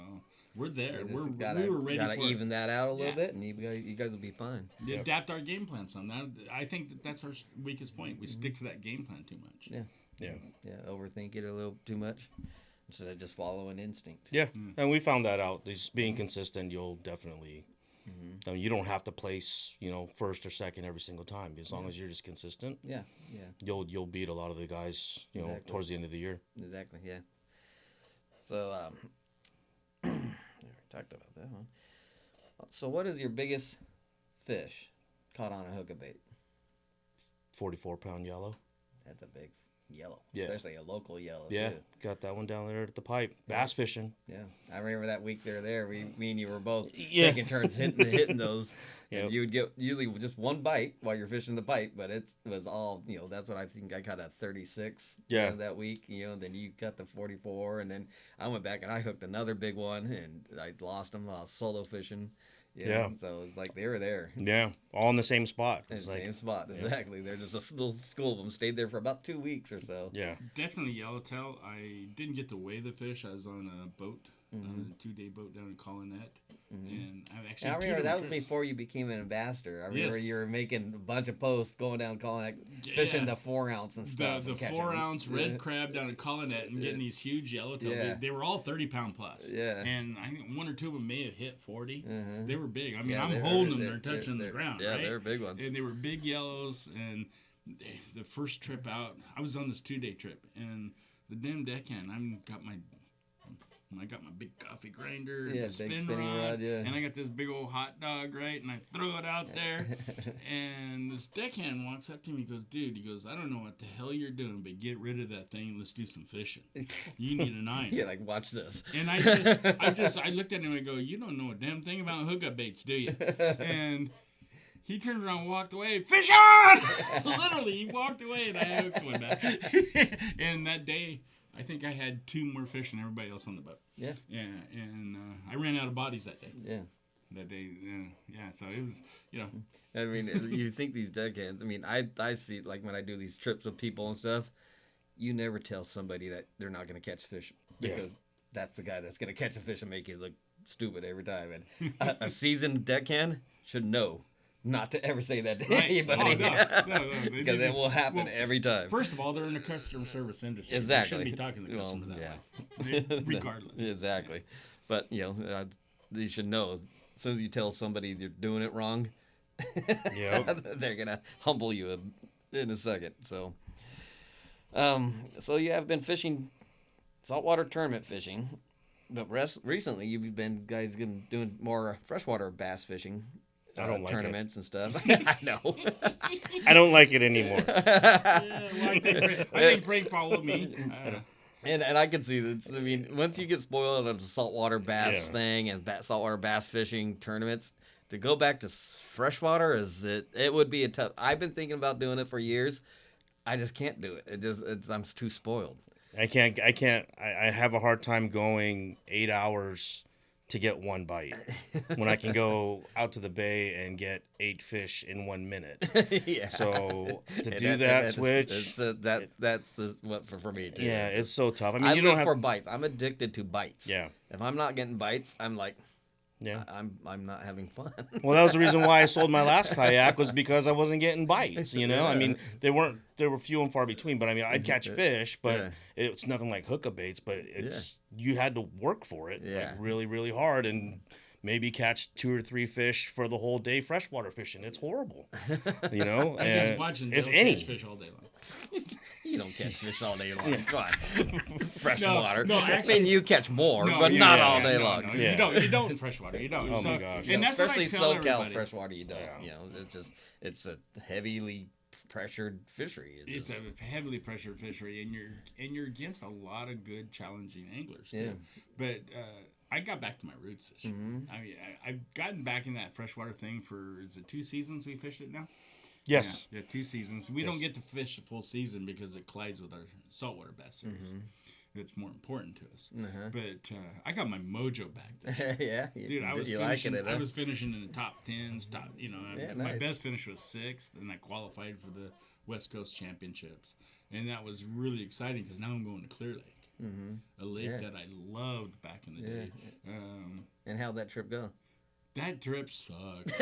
we're there. We were ready gotta for even that out a little Yeah. bit, and you guys will be fine. adapt our game plan some. I think that's our weakest point. We stick to that game plan too much. Yeah. Overthink it a little too much instead of just following instinct. Yeah, and we found that out. Just being consistent, you'll definitely. I mean, you don't have to place, first or second every single time. As long as you're just consistent, you'll beat a lot of the guys, towards the end of the year. Exactly. Yeah. So, we talked about that one. So, what is your biggest fish caught on a hookup bait? 44-pound yellow. That's a big yellow, Yeah. especially a local yellow. Yeah, too. got that one down there at the pipe. Bass fishing. Yeah, I remember that week they were there. Me and you were both Yeah. taking turns hitting those. Yep. And you would get usually just one bite while you're fishing the pipe, but it was all that's what I think I caught a 36. That week. Then you got the 44, and then I went back and I hooked another big one, and I lost them solo fishing. Yeah. So it's like they were there. Yeah, all in the same spot. In It's the like, same spot, exactly. They're just a little school of them. Stayed there for about 2 weeks or so. yeah. Definitely yellowtail. I didn't get to weigh the fish. I was on a boat, on a 2-day boat down in Collinet. And I actually I remember two that was trips. before you became an ambassador. I remember Yes. you were making a bunch of posts going down calling fishing the 4 ounce and stuff. The and catching 4 ounce red Yeah. crab down in Collinet and getting these huge yellowtail. Yeah. They were all 30-pound plus. Yeah. And I think 1 or 2 of them may have hit 40. Uh-huh. They were big. I mean, Yeah, I'm they were- holding them. they're- They're touching the ground, Yeah, right? they were big ones. And they were big yellows. And the first trip out, I was on this 2-day trip. And the damn deckhand, I got my big coffee grinder and Yeah, the big spin spinning rod, yeah. and I got this big old hot dog, right? And I throw it out there, and this deckhand walks up to me and goes, dude, he goes, I don't know what the hell you're doing, but get rid of that thing and let's do some fishing. You need a knife. Yeah, like watch this. And I looked at him and I go, you don't know a damn thing about hookup baits, do you? And he turned around and walked away. Fish on! Literally, he walked away and I hooked one back. And that day, I think I had 2 more fish than everybody else on the boat. Yeah. Yeah, and I ran out of bodies that day. Yeah. That day, yeah. So it was, I mean, you think these deckhands. I mean, I see like when I do these trips with people and stuff. you never tell somebody that they're not going to catch fish because that's the guy that's going to catch a fish and make you look stupid every time. And a seasoned deckhand should know not to ever say that to anybody. No, because it will happen every time. First of all, they're in the customer service industry. Exactly. They shouldn't be talking to the customer that way, regardless. Exactly. But, you should know, as soon as you tell somebody you're doing it wrong, they're going to humble you in a second. So you have been fishing, saltwater tournament fishing, but recently you've been doing more freshwater bass fishing. I don't like tournaments and stuff. I know. I don't like it anymore. I think Frank followed me. And I can see that. I mean, once you get spoiled on the saltwater bass thing and saltwater bass fishing tournaments, to go back to freshwater it would be a tough. I've been thinking about doing it for years. I just can't do it. I'm too spoiled. I can't. I have a hard time going 8 hours to get one bite when I can go out to the bay and get 8 fish in 1 minute. So to do that switch, that's what for me too. Yeah, it's so tough. I mean, I you live don't have for bites. I'm addicted to bites. Yeah. If I'm not getting bites, I'm like, yeah, I'm not having fun. Well, that was the reason why I sold my last kayak, was because I wasn't getting bites. I mean, they were few and far between. But I mean, I'd catch fish, but it's nothing like hookup baits. But you had to work for it, like really, really hard, and maybe catch 2 or 3 fish for the whole day freshwater fishing. It's horrible, I'm and just watching if Dale any catch fish all day long. You don't catch fish all day long. Come on. Freshwater. No, actually, I mean, you catch more, but not all day long. No, you don't in freshwater. You don't. Oh my gosh. And that's especially what I tell SoCal everybody. freshwater, you don't. It's a heavily pressured fishery. It's a heavily pressured fishery, and you're against a lot of good, challenging anglers too. Yeah. But I got back to my roots this year. Mm-hmm. I mean, I've gotten back in that freshwater thing for, is it 2 seasons we fished it now? yes, Yeah, 2 seasons. We don't get to fish the full season because it collides with our saltwater bass series. It's more important to us. But I got my mojo back there. Yeah, Dude, I was finishing. I was finishing in the top 10s. My nice. best finish was 6th, and I qualified for the West Coast Championships, and that was really exciting because now I'm going to Clear Lake, a lake that I loved back in the day. And how'd that trip go? That trip sucked.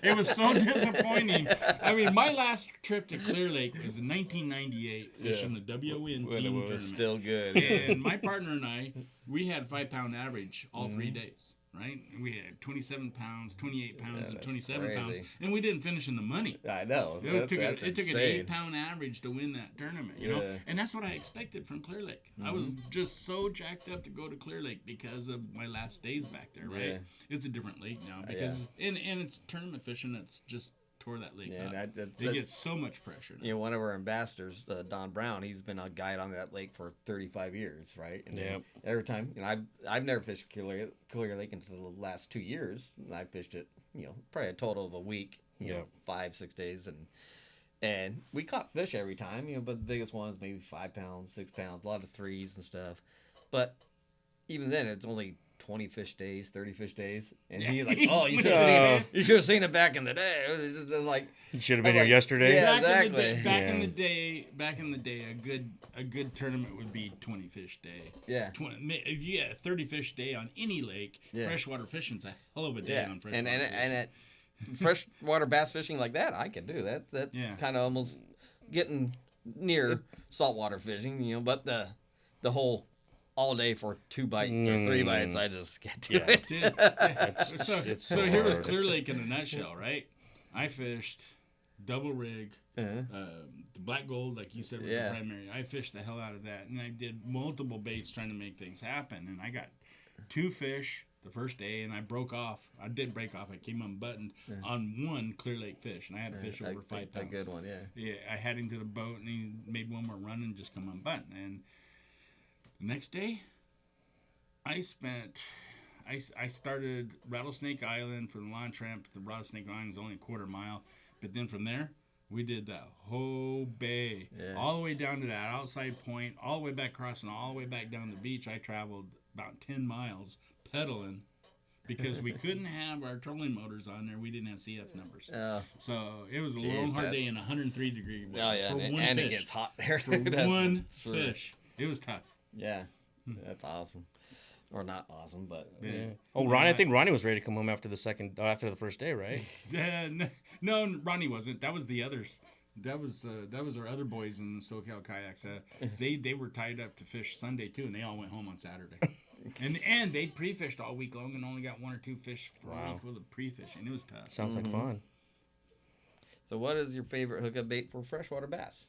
It was so disappointing. I mean, my last trip to Clear Lake was in 1998, fishing the WON team tournament. Still good. And my partner and I, we had 5-pound average all 3 days, right? And we had 27 pounds, 28 pounds, and 27 pounds. And we didn't finish in the money. I know. It took an insane. 8-pound average to win that tournament, you know? And that's what I expected from Clear Lake. I was just so jacked up to go to Clear Lake because of my last days back there, right? Yeah. It's a different lake now because, and it's tournament fishing that's just tore that lake up. It gets so much pressure now. One of our ambassadors, Don Brown, he's been a guide on that lake for 35 years, right? And every time, I've never fished Clear Lake until the last 2 years. And I fished it, probably a total of a week, 5-6 days, and we caught fish every time, but the biggest one is maybe 5 pounds, 6 pounds, a lot of 3s and stuff. But even then, it's only 20 fish days, 30 fish days, and he's like, "Oh, you should have seen it back in the day." Like, you should have been here yesterday. Yeah, Back in the day, a good tournament would be 20 fish day. Yeah. If you had a 30 fish day on any lake, freshwater fishing's a hell of a day on freshwater. And at freshwater bass fishing like that, I can do that. That's kind of almost getting near saltwater fishing, but the whole all day for 2 bites or 3 bites, I just can't do it. So here was Clear Lake in a nutshell, right? I fished double rig, the black gold, like you said, was the primary. I fished the hell out of that, and I did multiple baits trying to make things happen, and I got 2 fish the first day, and I broke off. I did break off. I came unbuttoned on 1 Clear Lake fish, and I had a fish over 5 pounds. A good one, Yeah, I had him to the boat, and he made one more run and just come unbuttoned. And the next day, I started Rattlesnake Island from the lawn tramp. The Rattlesnake Island is only a quarter mile, but then from there, we did that whole bay, all the way down to that outside point, all the way back across, and all the way back down the beach. I traveled about 10 miles pedaling because we couldn't have our trolling motors on there. We didn't have CF numbers. Oh, so it was a Jeez, long, hard that- day in 103-degree weather oh yeah, for and, one and it fish. gets hot there. For That's one true. fish. It was tough. Yeah, that's awesome. Or not awesome, but Yeah. Oh, Ronnie, I think Ronnie was ready to come home after the first day, right? No, Ronnie wasn't. That was the others. That was our other boys in the SoCal kayaks. They were tied up to fish Sunday too, and they all went home on Saturday. and they pre-fished all week long and only got 1 or 2 fish for a week with a pre-fishing. It was tough. Sounds like fun. So what is your favorite hookup bait for freshwater bass?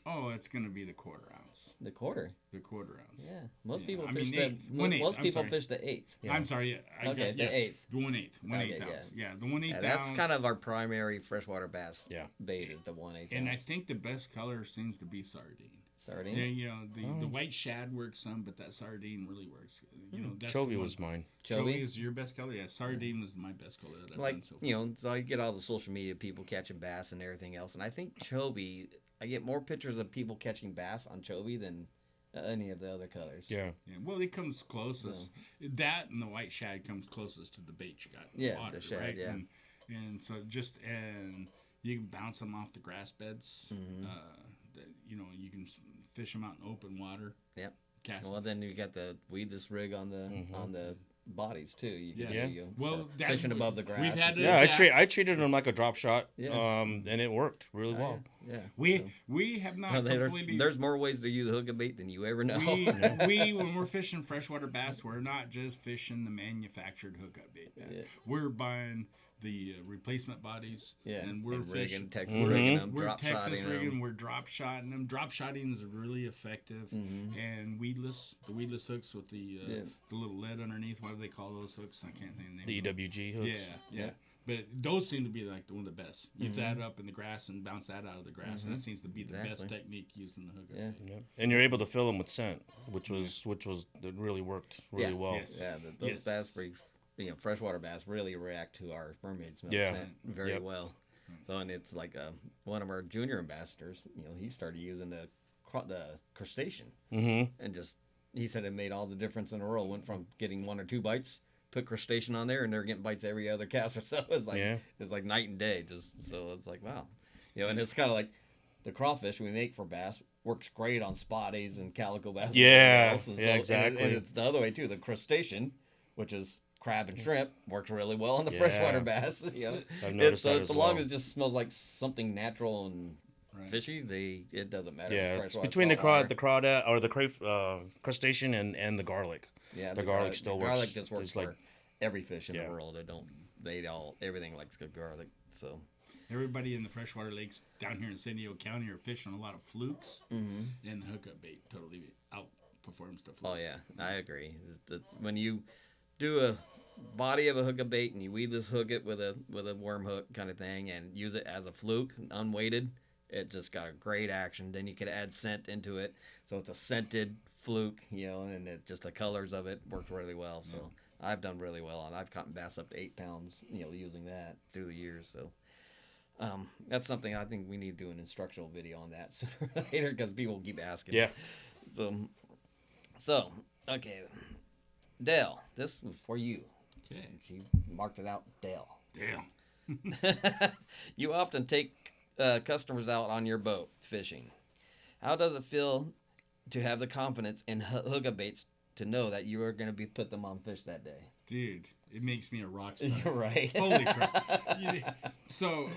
Oh, it's gonna be the quarter ounce. The quarter. The quarter ounce. Yeah, most Yeah, people I fish mean, the eighth. 1/8, most I'm people sorry. fish the eighth. Yeah. I'm sorry. Okay, the eighth. The 1/8. 1/8 Okay, ounce. Yeah, the 1/8 Yeah, ounce. that's kind of our primary freshwater bass Yeah. bait is the 1/8 And I ounce. think the best color seems to be sardine. Sardine. Yeah, you know, the white shad works some, but that sardine really works. You know, that's Chovy the one. was mine. Chovy Chovy? is your best color. Yeah, sardine was my best color that I've Like done so far. you know, so I get all the social media people catching bass and everything else, and I think Chovy. I get more pictures of people catching bass on Chovy than any of the other colors. Yeah. Yeah, well, it comes closest. That and the white shad comes closest to the bait you got in the Yeah, water, the shad, right? yeah. And so and you can bounce them off the grass beds. Mm-hmm. You know, you can fish them out in open water. Yep. Cast Well, then you got the weedless rig on the bodies too. You can Yeah. do, you know, Well, for that fishing would- above the grass. we've and had stuff. Yeah, Yeah. I treated them like a drop shot. Yeah. And it worked really Oh, well. yeah. We have not No, completely. there's more ways to use hookup bait than you ever know. we when we're fishing freshwater bass, we're not just fishing the manufactured hookup bait. Yeah. We're buying the replacement bodies, Yeah, and we're rigging, fishing. Texas Mhm. rigging them, We're drop Texas shotting rigging. them. We're drop shotting them. Drop shotting is really effective, and the weedless hooks with the little lead underneath. What do they call those hooks? I can't think of the name. The of them. EWG hooks. Yeah. But those seem to be like one of the best. You that up in the grass and bounce that out of the grass, and that seems to be the best Exactly. technique using the hookup. Yeah. bait. Yeah. And you're able to fill them with scent, which that really worked really Yeah. well. Yes. Yeah, those Yes. bass, freshwater bass really react to our mermaid smell Yeah. scent very Yep. well. So, and it's like one of our junior ambassadors, he started using the crustacean Mm-hmm. and he said it made all the difference in the world. Went from getting 1 or 2 bites, put crustacean on there, and they're getting bites every other cast or so. It's like, it's like night and day. So it's like, wow. And it's kind of like the crawfish we make for bass works great on spotties and calico bass. and Yeah, everything else. yeah, exactly. And it's the other way too. The crustacean, which is crab and shrimp, works really well on the Yeah. freshwater bass. I've noticed So that as so long well. as it just smells like something natural and Right. fishy, it doesn't matter. Yeah, it's Freshwater, between the saltwater. crawdad or the crustacean and the garlic. Yeah, the garlic still works. Garlic just works It's for like- every fish in Yeah. the world. Everything likes good garlic. So Everybody in the freshwater lakes down here in San Diego County are fishing a lot of flukes, and the hookup bait totally outperforms the fluke. oh yeah, I agree. When you do a body of a hookup bait and you weedless hook it with a worm hook kind of thing and use it as a fluke, unweighted, it just got a great action. Then you could add scent into it, so it's a scented fluke, and it just the colors of it worked really well. So I've done really well on. I've caught bass up to 8 pounds, using that through the years. So that's something I think we need to do an instructional video on that sooner or later because people keep asking. Yeah. So okay, Dale, this was for you. Okay. She marked it out, Dale. Damn. You often take customers out on your boat fishing. How does it feel to have the confidence in hookup baits to know that you are going to put them on fish that day? Dude, it makes me a rock star. You're right. Holy crap. So,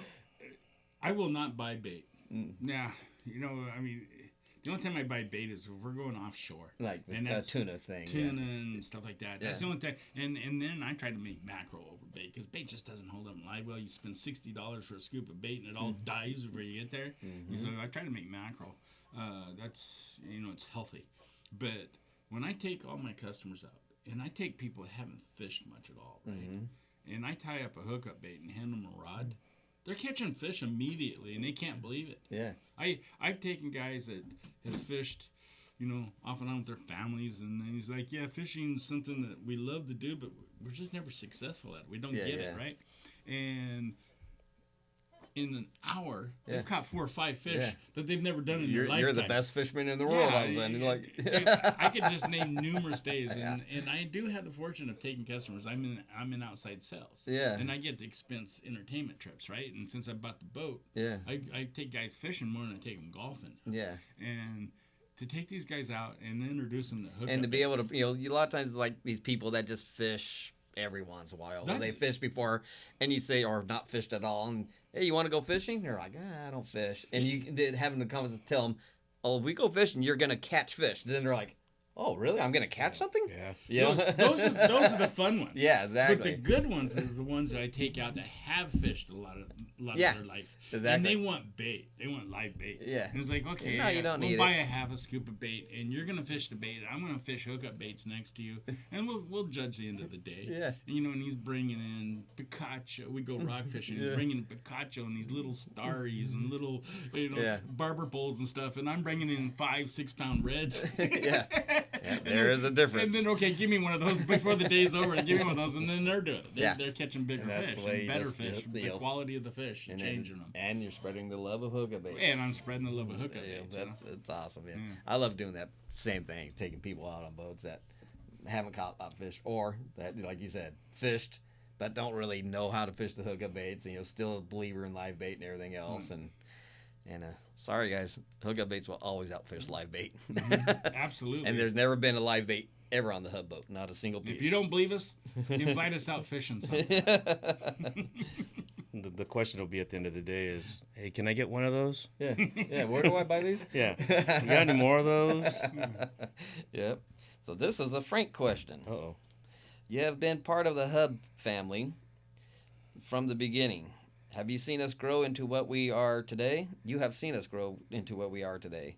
I will not buy bait. Nah, the only time I buy bait is if we're going offshore. Like the that's tuna thing. Tuna and stuff like that. That's Yeah. the only time. And then I try to make mackerel over bait because bait just doesn't hold up live well. You spend $60 for a scoop of bait and it all dies before you get there. So I try to make mackerel. That's, it's healthy. But when I take all my customers out, and I take people that haven't fished much at all, right? And I tie up a hookup bait and hand them a rod, they're catching fish immediately, and they can't believe it. Yeah. I've taken guys that has fished, off and on with their families, and then he's like, yeah, fishing's something that we love to do, but we're just never successful at it. We don't get it, right? And in an hour, they've caught 4 or 5 fish that they've never done in their lifetime. You're the best fisherman in the world. I was saying, like, dude, I could just name numerous days, and I do have the fortune of taking customers. I'm in outside sales, and I get to expense entertainment trips, right? And since I bought the boat, I take guys fishing more than I take them golfing. And to take these guys out and introduce them to hookup and to be baits. able to, a lot of times like these people that just fish every once in a while. They fished before, and you say, or not fished at all, and hey, you want to go fishing? They're like, I don't fish. And you having the conversation tell them, oh, if we go fishing, you're gonna catch fish. Then they're like, oh, really? I'm gonna catch something? Those are the fun ones. Yeah, exactly. But the good ones is the ones that I take out that have fished a lot of their life. Exactly. And they want bait. They want live bait. Yeah. And it's like, okay, no, you don't we'll need buy a half a scoop of bait, and you're gonna fish the bait. I'm gonna fish hookup baits next to you, and we'll judge the end of the day. Yeah. And and he's bringing in picacho. We go rock fishing. He's bringing in picacho and these little starries and little barber poles and stuff, and I'm bringing in 5-6 pound reds. There is a difference. And then, okay, give me one of those before the day's over, and give me one of those, and then they're doing it. They're catching bigger fish and better fish. The quality of the fish, and changing them. And you're spreading the love of hookup baits. And I'm spreading the love of hookup baits. It's awesome, I love doing that same thing, taking people out on boats that haven't caught a lot of fish, or that, like you said, fished, but don't really know how to fish the hookup baits, and still a believer in live bait and everything else, and sorry guys, hookup baits will always outfish live bait. Absolutely. And there's never been a live bait ever on the hub boat, not a single piece. If you don't believe us, invite us out fishing sometime. The question will be at the end of the day is, hey, can I get one of those? Yeah. Where do I buy these? You got any more of those? Yep. So this is a Frank question. Uh-oh. You have been part of the Hub family from the beginning. Have you seen us grow into what we are today? You have seen us grow into what we are today.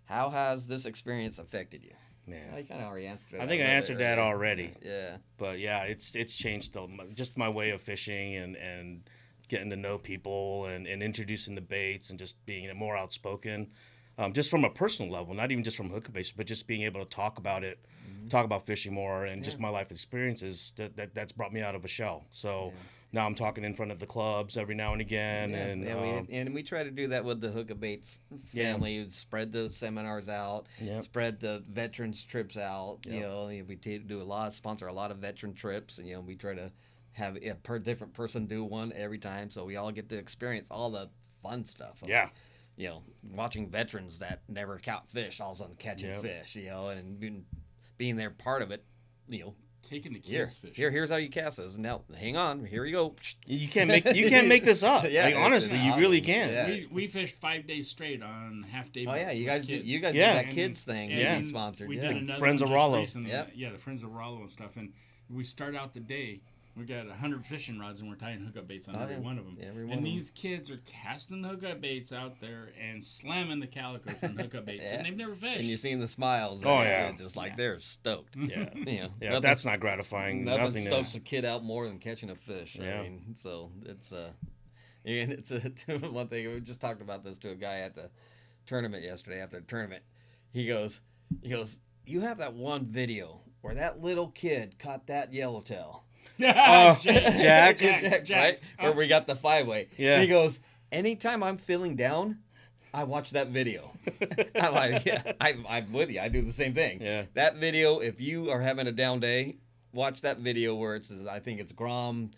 How has this experience affected you? Man, I kind of already answered that. I think I answered that already. Yeah. But yeah, it's changed just my way of fishing and getting to know people and introducing the baits and just being more outspoken. Just from a personal level, not even just from hookup baits, but just being able to talk about it, talk about fishing more, and just my life experiences that's brought me out of a shell. So now I'm talking in front of the clubs every now and again, and we try to do that with the Hookup Baits family. Spread the seminars out, spread the veterans trips out. We sponsor a lot of veteran trips, and we try to have a different person do one every time, so we all get to experience all the fun stuff. Watching veterans that never caught fish all of a sudden catching fish, and being there part of it, taking the kids fishing. Here's how you cast this. Now, hang on, here you go. You can't make this up. Honestly, you really can. Yeah. We fished 5 days straight on half-day boats. Oh yeah, you guys did that kids thing. We sponsored. We did another Friends one of Rollo. Recently. The Friends of Rollo and stuff. And we start out the day. We got 100 fishing rods, and we're tying hookup baits on every one of them. And these kids are casting the hookup baits out there and slamming the calicos on hookup baits, and they've never fished. And you're seeing the smiles. Just like they're stoked. That's not gratifying. Nothing stokes a kid out more than catching a fish. I mean, so it's one thing. We just talked about this to a guy at the tournament yesterday. After the tournament, he goes, you have that one video where that little kid caught that yellowtail. Jax. Right? Where we got the 5-way. Yeah. He goes, anytime I'm feeling down, I watch that video. I'm like, I'm with you. I do the same thing. Yeah. That video, if you are having a down day, watch that video where it says, I think it's Grom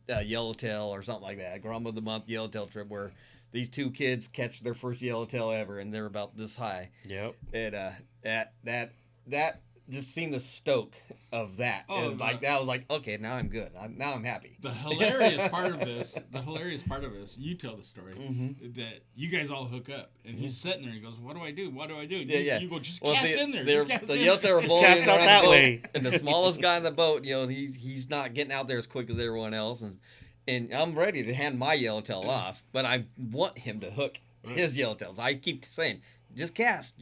Yellowtail or something like that. Grom of the Month Yellowtail trip where these two kids catch their first yellowtail ever, and they're about this high. Yep. And that just seeing the stoke of that is like that was like, okay, now I'm good. Now I'm happy. The hilarious part of this, you tell the story that you guys all hook up, and he's sitting there. He goes, "What do I do? What do I do?" You go, just cast in there. The yellowtail just cast out that way. And the smallest guy in the boat, he's not getting out there as quick as everyone else, and I'm ready to hand my yellowtail off, but I want him to hook his yellowtails. I keep saying, just cast.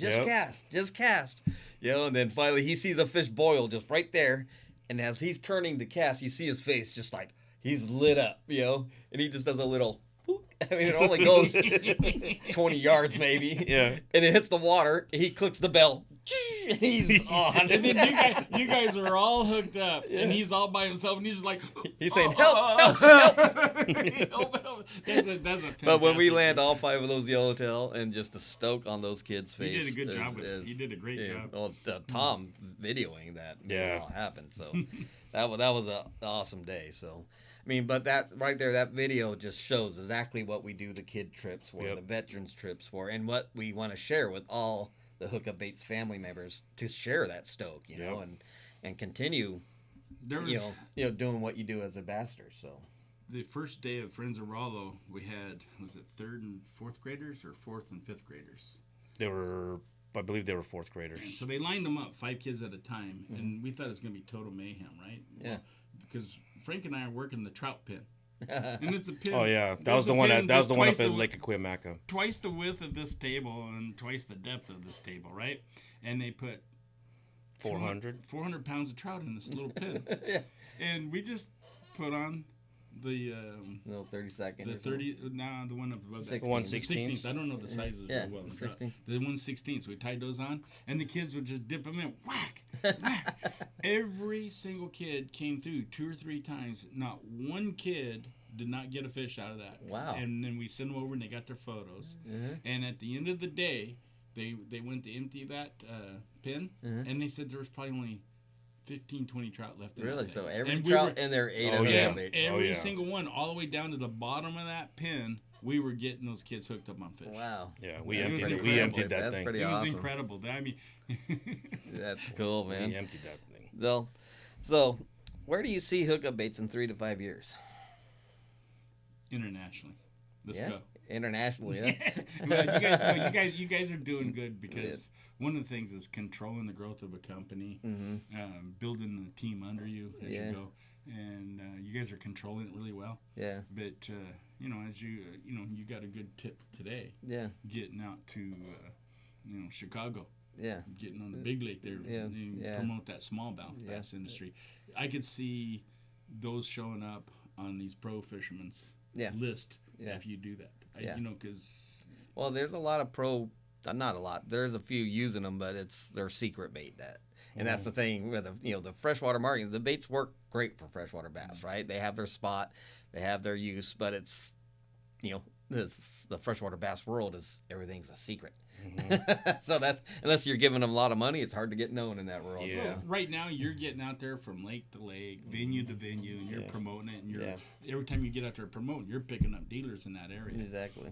And then finally he sees a fish boil just right there, and as he's turning to cast, you see his face just like he's lit up, and he just does a little whoop. I mean, it only goes 20 yards maybe. Yeah. And it hits the water. He clicks the bell. and he's on. And then you guys are all hooked up, and he's all by himself, and he's just like, He's saying, help, help. help. That's a But when we fantastic land thing. all 5 of those yellowtail and just the stoke on those kids' You face. did a good job with it. You did a great job. Well, Tom videoing that when it all happened. So that was an awesome day. So, I mean, but that right there, that video just shows exactly what we do the kid trips for, the veterans trips for, and what we want to share with all the Hookup Baits family members to share that stoke, you know, and continue, you know, doing what you do as ambassadors. So. The first day of Friends of Rollo, we had, was it 3rd and 4th graders or 4th and 5th graders? I believe they were 4th graders. And so they lined them up 5 kids at a time, and we thought it was going to be total mayhem, right? Yeah. Well, because Frank and I are working the trout pin. And it's a pin. Oh yeah, that was the one. That was the one up at Lake Aquamaca. Twice the width of this table and twice the depth of this table, right? And they put 400 pounds of trout in this little pin. And we just put on the little 30-second. The 30. The one above that. 1/16. I don't know the sizes real well. 16. The 1/16. So we tied those on, and the kids would just dip them in, whack, whack. Every single kid came through 2 or 3 times. Not one kid did not get a fish out of that. Wow. And then we sent them over, and they got their photos. And at the end of the day, they went to empty that pin, and they said there was probably only 15, 20 trout left. Really? So every trout in there ate every single one, all the way down to the bottom of that pin, we were getting those kids hooked up on fish. Wow. Yeah, we emptied that thing. Pretty it was awesome. incredible. I mean, that's cool, man. We emptied that thing. So, where do you see Hookup Baits in 3 to 5 years? Internationally. Let's go. Internationally, yeah. Well, you guys are doing good because one of the things is controlling the growth of a company, building the team under you as you go, and you guys are controlling it really well. Yeah. But you know, as you got a good tip today. Yeah. Getting out to Chicago. Yeah. Getting on the big lake there. Promote that smallmouth bass industry. I could see those showing up on these pro fishermen's list if you do that. Because well, there's a lot of not a lot. There's a few using them, but they're secret bait and that's the thing with the freshwater market. The baits work great for freshwater bass, right? They have their spot, they have their use, but it's the freshwater bass world is everything's a secret. So that's unless you're giving them a lot of money, it's hard to get known in that world. Yeah. Well, right now you're getting out there from lake to lake, venue to venue, and you're promoting it. And every time you get out there promoting, you're picking up dealers in that area. Exactly.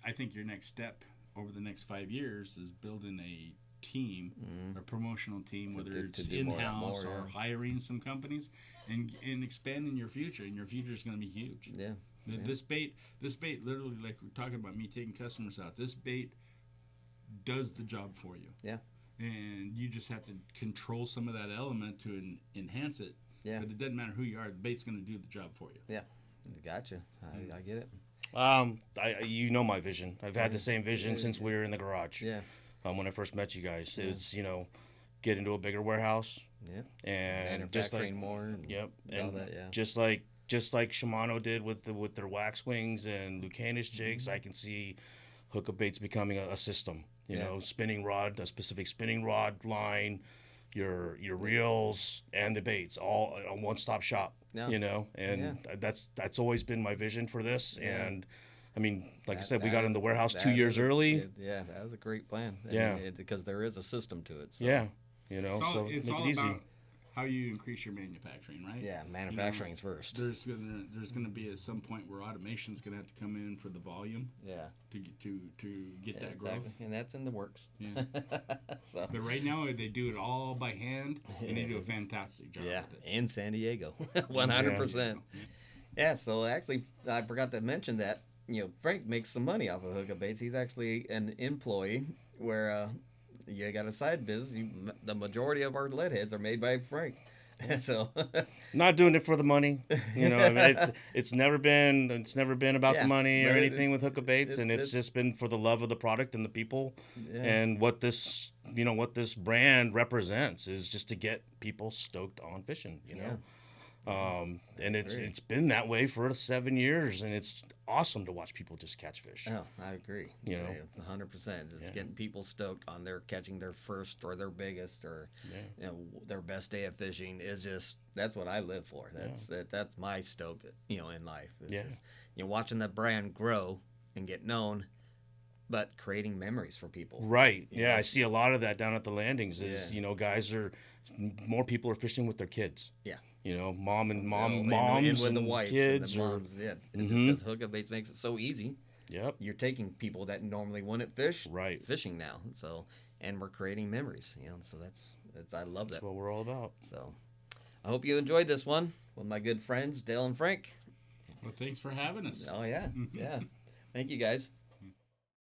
I think your next step over the next 5 years is building a team, a promotional team, whether it's in-house or hiring some companies, and expanding your future. And your future is going to be huge. Yeah. This bait, literally, like we're talking about me taking customers out. This bait does the job for you. Yeah. And you just have to control some of that element to enhance it. Yeah. But it doesn't matter who you are. The bait's going to do the job for you. Yeah. Gotcha. I get it. My vision. I've had the same vision since we were in the garage. Yeah. When I first met you guys, is get into a bigger warehouse. Yeah. And just like more. And and all that, just like Shimano did with their wax wings and Lucanus jigs, I can see Hookup Baits becoming a system. Spinning rod, a specific spinning rod line, your reels and the baits, all a one-stop shop. Yeah. That's always been my vision for this. Yeah. And I mean, like I said, we got in the warehouse 2 years early. Yeah, that was a great plan. Because there is a system to it. So. Yeah. So it's all make it easy. About how you increase your manufacturing, right? Yeah, manufacturing's first. There's gonna be at some point where automation's gonna have to come in for the volume. Yeah. To get that growth. And that's in the works. Yeah. But right now they do it all by hand, and they do a fantastic job. Yeah, with it. in San Diego, 100%. Yeah. So actually, I forgot to mention that Frank makes some money off of Hookup Baits. He's actually an employee where. You got a side business. The majority of our lead heads are made by Frank. So not doing it for the money. It's never been about the money or anything with Hookup Baits, and it's just been for the love of the product and the people, and what this brand represents is just to get people stoked on fishing. And it's been that way for 7 years, and it's awesome to watch people just catch fish. Oh, I agree. You know, 100%. It's getting people stoked on their catching their first or their biggest or their best day of fishing is just that's what I live for. That's my stoke, in life. It's just, watching that brand grow and get known, but creating memories for people. Right. Yeah, I see a lot of that down at the landings. Is more people are fishing with their kids. Yeah. Moms and with the wives kids, and the moms. Because Hookup Baits makes it so easy. Yep. You're taking people that normally wouldn't fish, right, fishing now. So, and we're creating memories. So that's I love that. That's what we're all about. So, I hope you enjoyed this one with my good friends Dale and Frank. Well, thanks for having us. Oh yeah, yeah. Thank you guys.